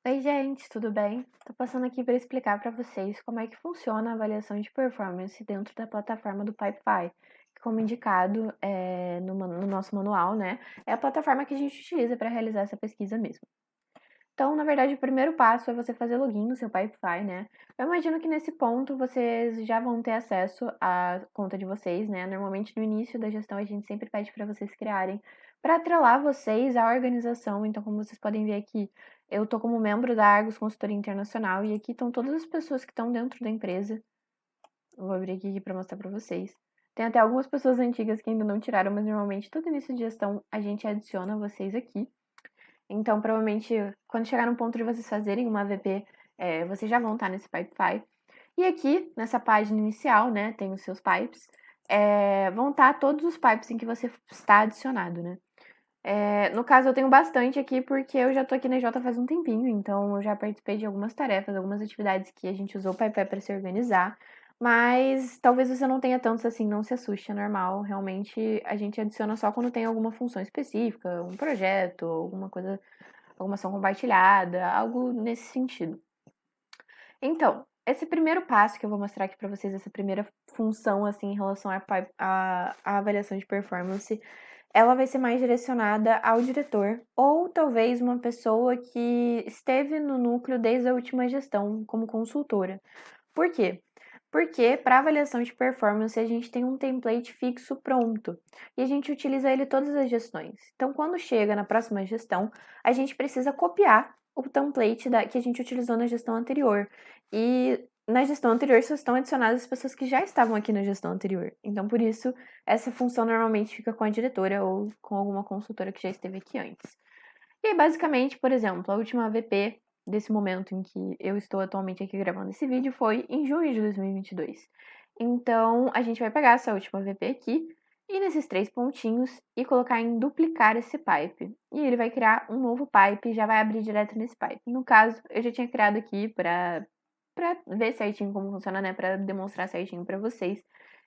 Oi, gente, tudo bem? Tô passando aqui para explicar para vocês como é que funciona a avaliação de performance dentro da plataforma do Pipefy, que, como indicado no nosso manual, né, é a plataforma que a gente utiliza para realizar essa pesquisa mesmo. Então, na verdade, o primeiro passo é você fazer login no seu Pipefy, né? Eu imagino que nesse ponto vocês já vão ter acesso à conta de vocês, né? Normalmente no início da gestão a gente sempre pede para vocês criarem para atrelar vocês à organização. Então, como vocês podem ver aqui, eu tô como membro da Argos Consultoria Internacional e aqui estão todas as pessoas que estão dentro da empresa. Eu vou abrir aqui para mostrar para vocês. Tem até algumas pessoas antigas que ainda não tiraram, mas normalmente todo início de gestão a gente adiciona vocês aqui. Então, provavelmente, quando chegar no ponto de vocês fazerem uma AVP, vocês já vão estar nesse Pipefy. E aqui, nessa página inicial, né, tem os seus pipes, vão estar todos os pipes em que você está adicionado, né? No caso, eu tenho bastante aqui porque eu já tô aqui na EJ faz um tempinho, então eu já participei de algumas tarefas, algumas atividades que a gente usou o Pipefy para se organizar. Mas talvez você não tenha tantos assim, não se assuste, é normal. Realmente a gente adiciona só quando tem alguma função específica, um projeto, alguma coisa, alguma ação compartilhada, algo nesse sentido. Então, esse primeiro passo que eu vou mostrar aqui para vocês, essa primeira função assim em relação à avaliação de performance, ela vai ser mais direcionada ao diretor ou talvez uma pessoa que esteve no núcleo desde a última gestão como consultora. Por quê? Porque para avaliação de performance a gente tem um template fixo pronto e a gente utiliza ele todas as gestões. Então, quando chega na próxima gestão, a gente precisa copiar o template que a gente utilizou na gestão anterior. E na gestão anterior só estão adicionadas as pessoas que já estavam aqui na gestão anterior. Então, por isso, essa função normalmente fica com a diretora ou com alguma consultora que já esteve aqui antes. E aí, basicamente, por exemplo, a última AVP desse momento em que eu estou atualmente aqui gravando esse vídeo foi em junho de 2022. Então, a gente vai pegar essa última AVP aqui e nesses três pontinhos e colocar em duplicar esse pipe. E ele vai criar um novo pipe e já vai abrir direto nesse pipe. No caso, eu já tinha criado aqui para ver certinho como funciona, né, para demonstrar certinho para vocês.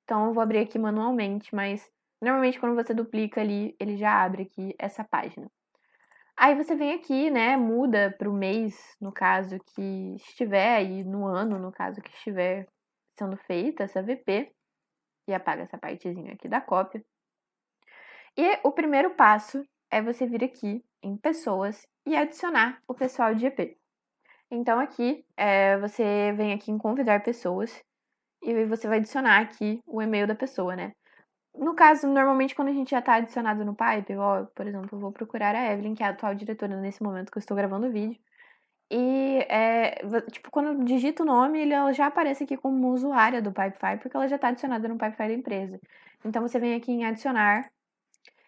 Então, eu vou abrir aqui manualmente, mas normalmente quando você duplica ali, ele já abre aqui essa página. Aí você vem aqui, né, muda para o mês, no caso que estiver, e no ano, no caso que estiver sendo feita essa VP, e apaga essa partezinha aqui da cópia. E o primeiro passo é você vir aqui em pessoas e adicionar o pessoal de GP. Então aqui, você vem aqui em convidar pessoas e você vai adicionar aqui o e-mail da pessoa, né? No caso, normalmente quando a gente já está adicionado no Pipe, por exemplo, eu vou procurar a Evelyn, que é a atual diretora nesse momento que eu estou gravando o vídeo. E, tipo, quando eu digito o nome, ela já aparece aqui como usuária do Pipefy, porque ela já está adicionada no Pipefy da empresa. Então, você vem aqui em adicionar.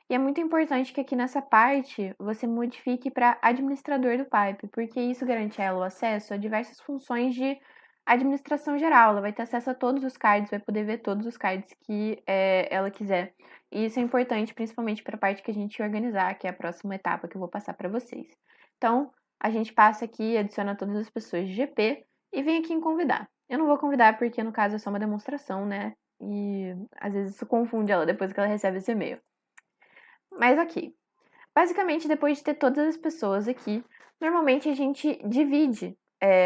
E é muito importante que aqui nessa parte você modifique para administrador do Pipe, porque isso garante a ela o acesso a diversas funções de administração geral. Ela vai ter acesso a todos os cards, vai poder ver todos os cards que ela quiser. E isso é importante, principalmente para a parte que a gente organizar, que é a próxima etapa que eu vou passar para vocês. Então, a gente passa aqui, adiciona todas as pessoas de GP e vem aqui em convidar. Eu não vou convidar porque, no caso, é só uma demonstração, né? E às vezes isso confunde ela depois que ela recebe esse e-mail. Mas ok. Basicamente, depois de ter todas as pessoas aqui, normalmente a gente divide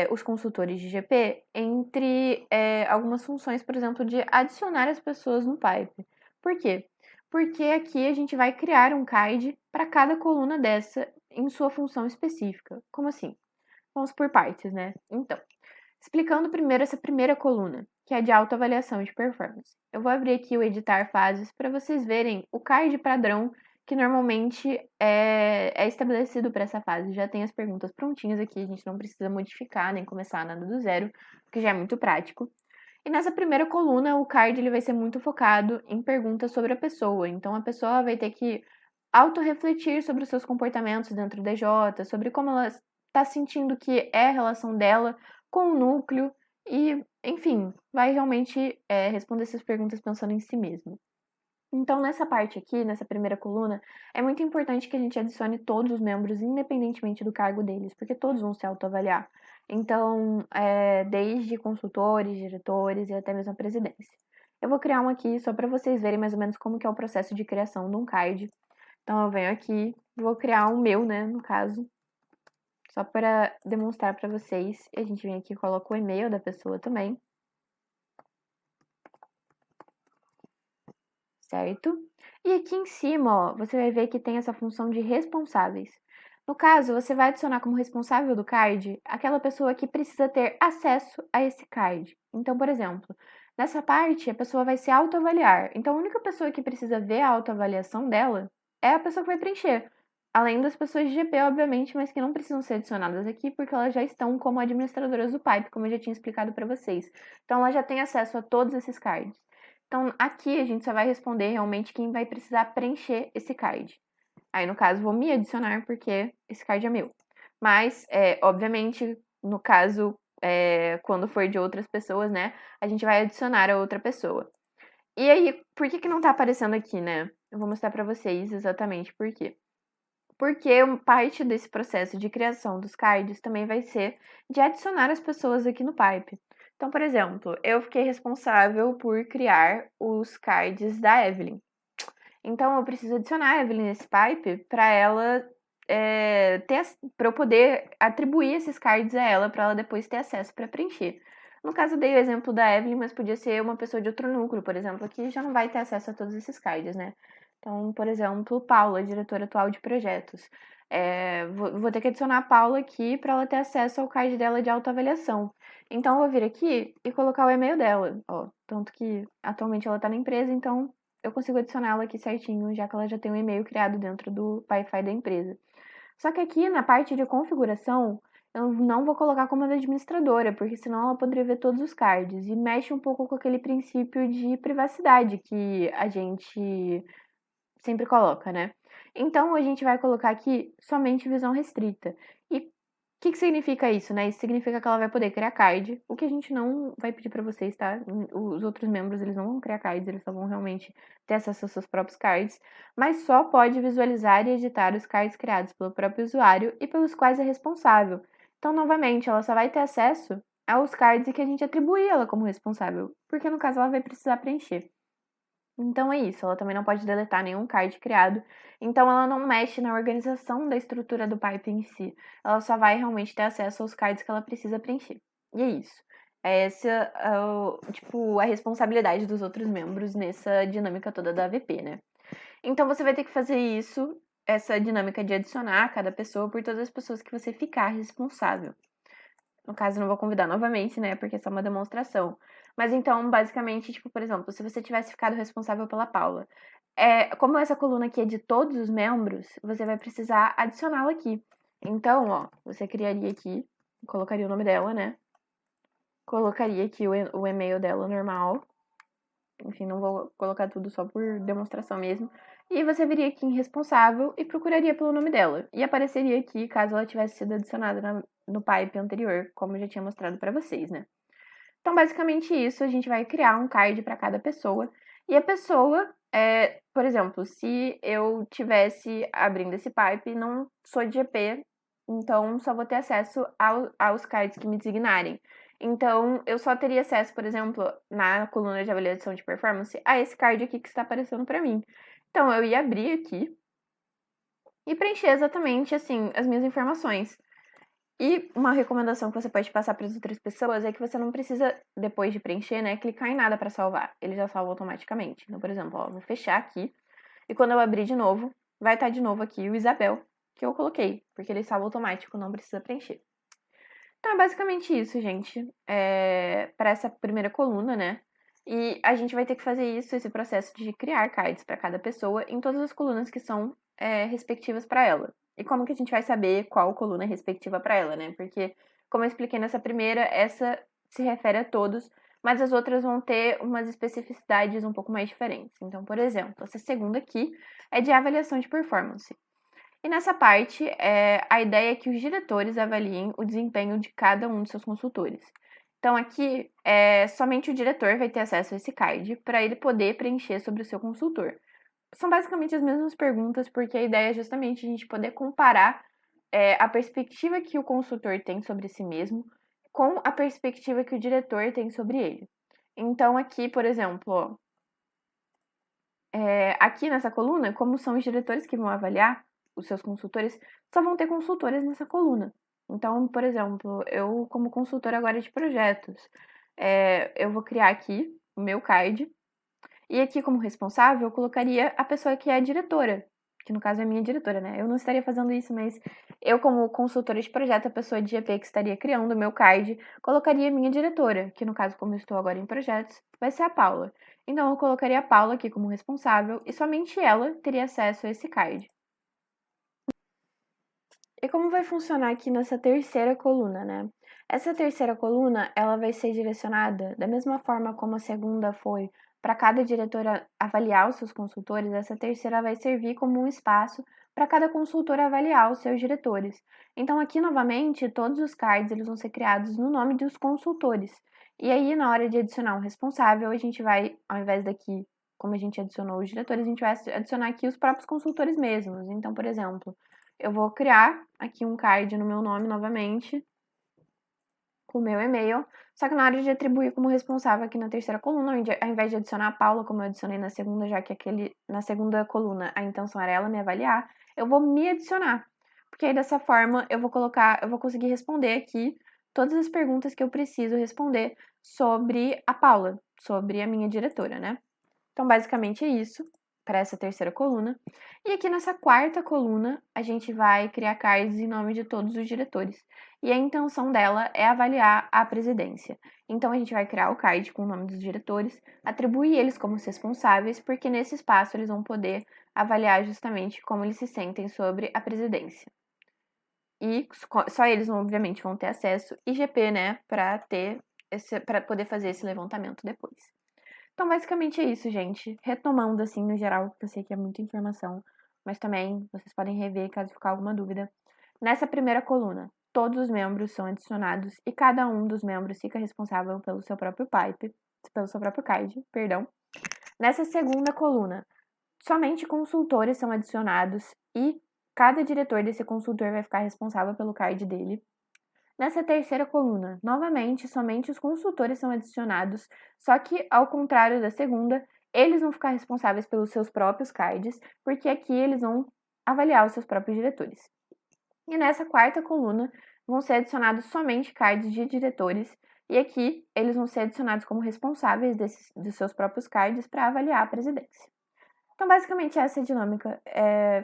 os consultores de GP entre algumas funções, por exemplo, de adicionar as pessoas no pipe. Por quê? Porque aqui a gente vai criar um card para cada coluna dessa em sua função específica. Como assim? Vamos por partes, né? Então, explicando primeiro essa primeira coluna, que é de autoavaliação de performance. Eu vou abrir aqui o editar fases para vocês verem o card padrão que normalmente é estabelecido para essa fase. Já tem as perguntas prontinhas aqui, a gente não precisa modificar nem começar nada do zero, porque já é muito prático. E nessa primeira coluna, o card ele vai ser muito focado em perguntas sobre a pessoa. Então a pessoa vai ter que autorrefletir sobre os seus comportamentos dentro da DJ, sobre como ela está sentindo que é a relação dela com o núcleo e, enfim, vai realmente responder essas perguntas pensando em si mesma. Então, nessa parte aqui, nessa primeira coluna, é muito importante que a gente adicione todos os membros, independentemente do cargo deles, porque todos vão se autoavaliar. Então, desde consultores, diretores e até mesmo a presidência. Eu vou criar um aqui só para vocês verem mais ou menos como que é o processo de criação de um card. Então, eu venho aqui, vou criar um meu, né, no caso, Só para demonstrar para vocês, a gente vem aqui e coloca o e-mail da pessoa também. Certo? E aqui em cima, ó, você vai ver que tem essa função de responsáveis. No caso, você vai adicionar como responsável do card aquela pessoa que precisa ter acesso a esse card. Então, por exemplo, nessa parte, a pessoa vai se autoavaliar. Então, a única pessoa que precisa ver a autoavaliação dela é a pessoa que vai preencher. Além das pessoas de GP, obviamente, mas que não precisam ser adicionadas aqui porque elas já estão como administradoras do Pipe, como eu já tinha explicado para vocês. Então, ela já tem acesso a todos esses cards. Então, aqui a gente só vai responder realmente quem vai precisar preencher esse card. Aí, no caso, vou me adicionar porque esse card é meu. Mas, obviamente, no caso, quando for de outras pessoas, né, a gente vai adicionar a outra pessoa. E aí, por que não tá aparecendo aqui, né? Eu vou mostrar pra vocês exatamente por quê. Porque parte desse processo de criação dos cards também vai ser de adicionar as pessoas aqui no Pipe. Então, por exemplo, eu fiquei responsável por criar os cards da Evelyn. Então, eu preciso adicionar a Evelyn nesse Pipe para ela para eu poder atribuir esses cards a ela, para ela depois ter acesso para preencher. No caso, eu dei o exemplo da Evelyn, mas podia ser uma pessoa de outro núcleo, por exemplo, que já não vai ter acesso a todos esses cards, né? Então, por exemplo, Paula, diretora atual de projetos. Vou ter que adicionar a Paula aqui para ela ter acesso ao card dela de autoavaliação. Então, eu vou vir aqui e colocar o e-mail dela. Ó, tanto que atualmente ela está na empresa, então eu consigo adicioná-la aqui certinho, já que ela já tem um e-mail criado dentro do Wi-Fi da empresa. Só que aqui na parte de configuração, eu não vou colocar como administradora, porque senão ela poderia ver todos os cards e mexe um pouco com aquele princípio de privacidade que a gente sempre coloca, né? Então a gente vai colocar aqui somente visão restrita. E o que significa isso, né? Isso significa que ela vai poder criar card, o que a gente não vai pedir para vocês, tá? Os outros membros, eles não vão criar cards, eles só vão realmente ter acesso aos seus próprios cards, mas só pode visualizar e editar os cards criados pelo próprio usuário e pelos quais é responsável. Então, novamente, ela só vai ter acesso aos cards que a gente atribuir ela como responsável, porque no caso ela vai precisar preencher. Então é isso, ela também não pode deletar nenhum card criado, então ela não mexe na organização da estrutura do pipe em si, ela só vai realmente ter acesso aos cards que ela precisa preencher. E é isso. Essa tipo, a responsabilidade dos outros membros nessa dinâmica toda da AVP, né? Então você vai ter que fazer isso, essa dinâmica de adicionar cada pessoa por todas as pessoas que você ficar responsável. No caso, não vou convidar novamente, né? Porque é só uma demonstração. Mas então, basicamente, tipo, por exemplo, se você tivesse ficado responsável pela Paula, como essa coluna aqui é de todos os membros, você vai precisar adicioná-la aqui. Então, ó, você criaria aqui, colocaria o nome dela, né? Colocaria aqui o e-mail dela normal. Enfim, não vou colocar tudo só por demonstração mesmo. E você viria aqui em responsável e procuraria pelo nome dela. E apareceria aqui caso ela tivesse sido adicionada no pipe anterior, como eu já tinha mostrado para vocês, né? Então, basicamente isso, a gente vai criar um card para cada pessoa. E a pessoa, por exemplo, se eu tivesse abrindo esse pipe, não sou de GP, então só vou ter acesso aos cards que me designarem. Então, eu só teria acesso, por exemplo, na coluna de avaliação de performance, a esse card aqui que está aparecendo para mim. Então, eu ia abrir aqui e preencher exatamente, assim, as minhas informações. E uma recomendação que você pode passar para as outras pessoas é que você não precisa, depois de preencher, né, clicar em nada para salvar. Ele já salva automaticamente. Então, por exemplo, ó, vou fechar aqui. E quando eu abrir de novo, vai estar de novo aqui o Isabel, que eu coloquei, porque ele salva automático, não precisa preencher. Então, é basicamente isso, gente. Para essa primeira coluna, né? E a gente vai ter que fazer isso, esse processo de criar cards para cada pessoa em todas as colunas que são respectivas para ela. E como que a gente vai saber qual coluna é respectiva para ela, né? Porque, como eu expliquei nessa primeira, essa se refere a todos, mas as outras vão ter umas especificidades um pouco mais diferentes. Então, por exemplo, essa segunda aqui é de avaliação de performance. E nessa parte, a ideia é que os diretores avaliem o desempenho de cada um de seus consultores. Então, aqui, somente o diretor vai ter acesso a esse card para ele poder preencher sobre o seu consultor. São basicamente as mesmas perguntas, porque a ideia é justamente a gente poder comparar a perspectiva que o consultor tem sobre si mesmo com a perspectiva que o diretor tem sobre ele. Então, aqui, por exemplo, ó, aqui nessa coluna, como são os diretores que vão avaliar os seus consultores, só vão ter consultores nessa coluna. Então, por exemplo, eu como consultora agora de projetos, eu vou criar aqui o meu card, e aqui como responsável eu colocaria a pessoa que é a diretora, que no caso é a minha diretora, né? Eu não estaria fazendo isso, mas eu como consultora de projeto, a pessoa de GP que estaria criando o meu card, colocaria a minha diretora, que no caso, como eu estou agora em projetos, vai ser a Paula. Então eu colocaria a Paula aqui como responsável e somente ela teria acesso a esse card. E como vai funcionar aqui nessa terceira coluna, né? Essa terceira coluna, ela vai ser direcionada da mesma forma como a segunda foi para cada diretora avaliar os seus consultores, essa terceira vai servir como um espaço para cada consultor avaliar os seus diretores. Então aqui novamente, todos os cards eles vão ser criados no nome dos consultores. E aí na hora de adicionar um responsável, a gente vai, ao invés daqui, como a gente adicionou os diretores, a gente vai adicionar aqui os próprios consultores mesmos. Então, por exemplo, eu vou criar aqui um card no meu nome novamente, com o meu e-mail, só que na hora de atribuir como responsável aqui na terceira coluna, ao invés de adicionar a Paula, como eu adicionei na segunda, já que na segunda coluna a intenção era ela me avaliar, eu vou me adicionar. Porque aí dessa forma eu vou conseguir responder aqui todas as perguntas que eu preciso responder sobre a Paula, sobre a minha diretora, né? Então, basicamente é isso para essa terceira coluna. E aqui nessa quarta coluna, a gente vai criar cards em nome de todos os diretores. E a intenção dela é avaliar a presidência. Então, a gente vai criar o card com o nome dos diretores, atribuir eles como os responsáveis, porque nesse espaço eles vão poder avaliar justamente como eles se sentem sobre a presidência. E só eles, obviamente, vão ter acesso IGP, né, para poder fazer esse levantamento depois. Então, basicamente é isso, gente. Retomando, assim, no geral, que eu sei que é muita informação, mas também vocês podem rever caso ficar alguma dúvida. Nessa primeira coluna, todos os membros são adicionados e cada um dos membros fica responsável pelo seu próprio pelo seu próprio card, perdão. Nessa segunda coluna, somente consultores são adicionados e cada diretor desse consultor vai ficar responsável pelo card dele. Nessa terceira coluna, novamente, somente os consultores são adicionados, só que, ao contrário da segunda, eles vão ficar responsáveis pelos seus próprios cards, porque aqui eles vão avaliar os seus próprios diretores. E nessa quarta coluna, vão ser adicionados somente cards de diretores, e aqui eles vão ser adicionados como responsáveis dos seus próprios cards para avaliar a presidência. Então, basicamente, essa dinâmica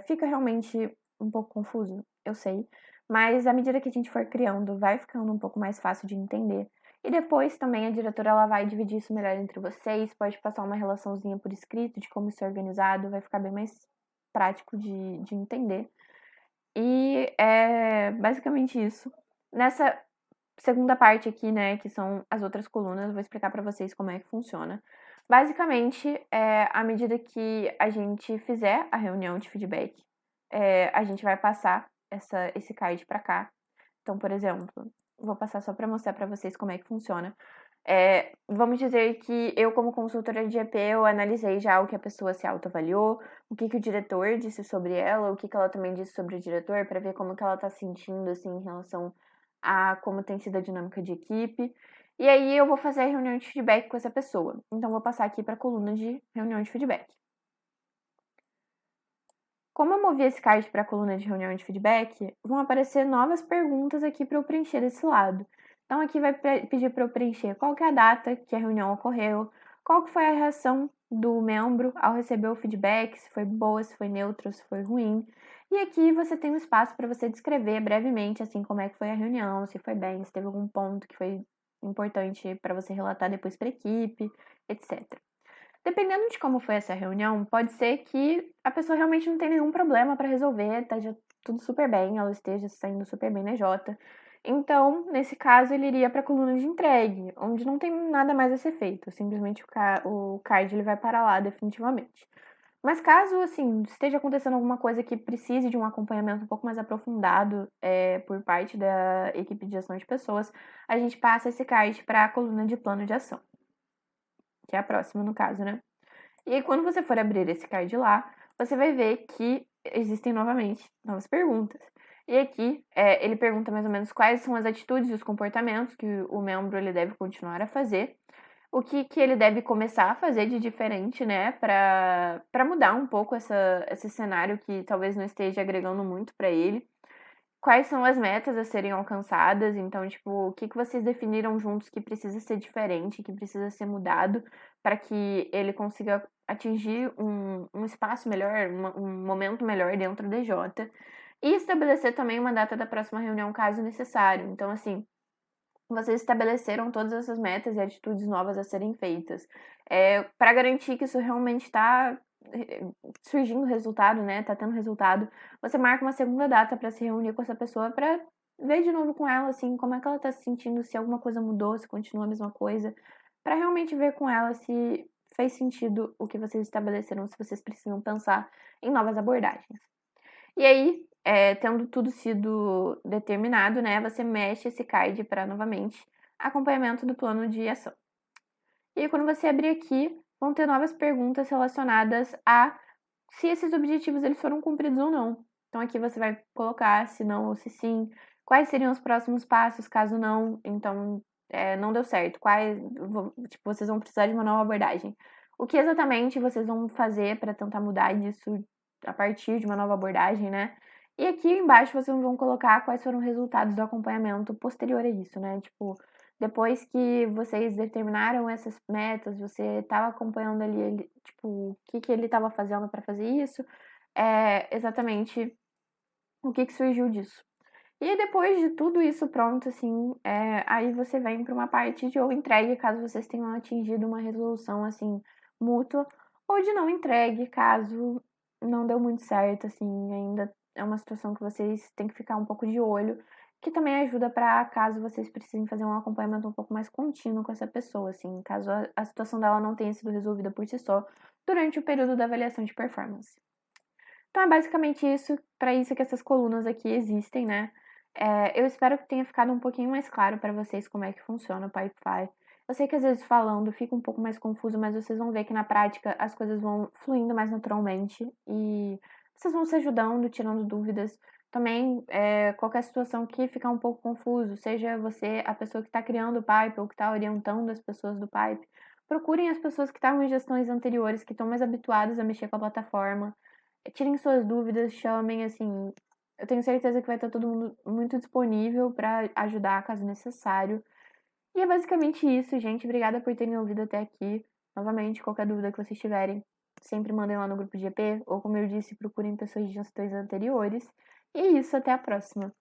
fica realmente um pouco confuso, eu sei, mas à medida que a gente for criando, vai ficando um pouco mais fácil de entender. E depois também a diretora ela vai dividir isso melhor entre vocês, pode passar uma relaçãozinha por escrito de como isso é organizado, vai ficar bem mais prático de entender. E é basicamente isso. Nessa segunda parte aqui, né, que são as outras colunas, eu vou explicar para vocês como é que funciona. Basicamente, à medida que a gente fizer a reunião de feedback, a gente vai passar esse card para cá. Então, por exemplo, vou passar só para mostrar para vocês como é que funciona. Vamos dizer que eu, como consultora de EP, eu analisei já o que a pessoa se autoavaliou, o que o diretor disse sobre ela, o que ela também disse sobre o diretor, para ver como que ela tá sentindo, assim, em relação a como tem sido a dinâmica de equipe. E aí eu vou fazer a reunião de feedback com essa pessoa. Então, vou passar aqui para a coluna de reunião de feedback. Como eu movi esse card para a coluna de reunião de feedback, vão aparecer novas perguntas aqui para eu preencher desse lado. Então, aqui vai pedir para eu preencher qual que é a data que a reunião ocorreu, qual que foi a reação do membro ao receber o feedback, se foi boa, se foi neutra, se foi ruim. E aqui você tem um espaço para você descrever brevemente, assim, como é que foi a reunião, se foi bem, se teve algum ponto que foi importante para você relatar depois para a equipe, etc. Dependendo de como foi essa reunião, pode ser que a pessoa realmente não tenha nenhum problema para resolver, tá já tudo super bem, ela esteja saindo super bem na J. Então, nesse caso, ele iria para a coluna de entregue, onde não tem nada mais a ser feito, simplesmente o card ele vai para lá definitivamente. Mas caso, assim, esteja acontecendo alguma coisa que precise de um acompanhamento um pouco mais aprofundado por parte da equipe de gestão de pessoas, a gente passa esse card para a coluna de plano de ação, que é a próxima no caso, né? E aí, quando você for abrir esse card lá, você vai ver que existem novamente novas perguntas. E aqui, ele pergunta mais ou menos quais são as atitudes e os comportamentos que o membro ele deve continuar a fazer, o que ele deve começar a fazer de diferente, né, para mudar um pouco esse cenário que talvez não esteja agregando muito para ele. quais são as metas a serem alcançadas. Então, tipo, o que que vocês definiram juntos que precisa ser diferente, que precisa ser mudado para que ele consiga atingir um espaço melhor, um momento melhor dentro do DJ. E estabelecer também uma data da próxima reunião, caso necessário. Então, assim, vocês estabeleceram todas essas metas e atitudes novas a serem feitas. Para garantir que isso realmente está surgindo resultado, né? Tá tendo resultado, você marca uma segunda data para se reunir com essa pessoa para ver de novo com ela, assim, como é que ela tá se sentindo, se alguma coisa mudou, se continua a mesma coisa, para realmente ver com ela se fez sentido o que vocês estabeleceram, se vocês precisam pensar em novas abordagens. E aí, tendo tudo sido determinado, né, você mexe esse card para novamente acompanhamento do plano de ação. E aí, quando você abrir aqui, vão ter novas perguntas relacionadas a se esses objetivos eles foram cumpridos ou não. Então aqui você vai colocar se não ou se sim, quais seriam os próximos passos caso não, então não deu certo, tipo, vocês vão precisar de uma nova abordagem. O que exatamente vocês vão fazer para tentar mudar isso a partir de uma nova abordagem, né? E aqui embaixo vocês vão colocar quais foram os resultados do acompanhamento posterior a isso, né? Tipo, depois que vocês determinaram essas metas, você estava acompanhando ali, tipo, o que que ele estava fazendo para fazer isso, exatamente o que que surgiu disso. E aí, depois de tudo isso pronto, assim, aí você vem para uma parte de ou entregue, caso vocês tenham atingido uma resolução, assim, mútua, ou de não entregue, caso não deu muito certo, assim, ainda é uma situação que vocês têm que ficar um pouco de olho, que também ajuda para caso vocês precisem fazer um acompanhamento um pouco mais contínuo com essa pessoa, assim, caso a situação dela não tenha sido resolvida por si só durante o período da avaliação de performance. Então é basicamente isso, para isso que essas colunas aqui existem, né? Eu espero que tenha ficado um pouquinho mais claro para vocês como é que funciona o Pipefy. Eu sei que às vezes falando fica um pouco mais confuso, mas vocês vão ver que na prática as coisas vão fluindo mais naturalmente e vocês vão se ajudando, tirando dúvidas. Também, qualquer situação que ficar um pouco confuso, seja você a pessoa que está criando o Pipe ou que está orientando as pessoas do Pipe, procurem as pessoas que estavam em gestões anteriores, que estão mais habituadas a mexer com a plataforma. Tirem suas dúvidas, chamem, assim. Eu tenho certeza que vai estar todo mundo muito disponível para ajudar caso necessário. E é basicamente isso, gente. Obrigada por terem ouvido até aqui. Novamente, qualquer dúvida que vocês tiverem, sempre mandem lá no grupo de GP, ou como eu disse, procurem pessoas de gestões anteriores. E é isso, até a próxima.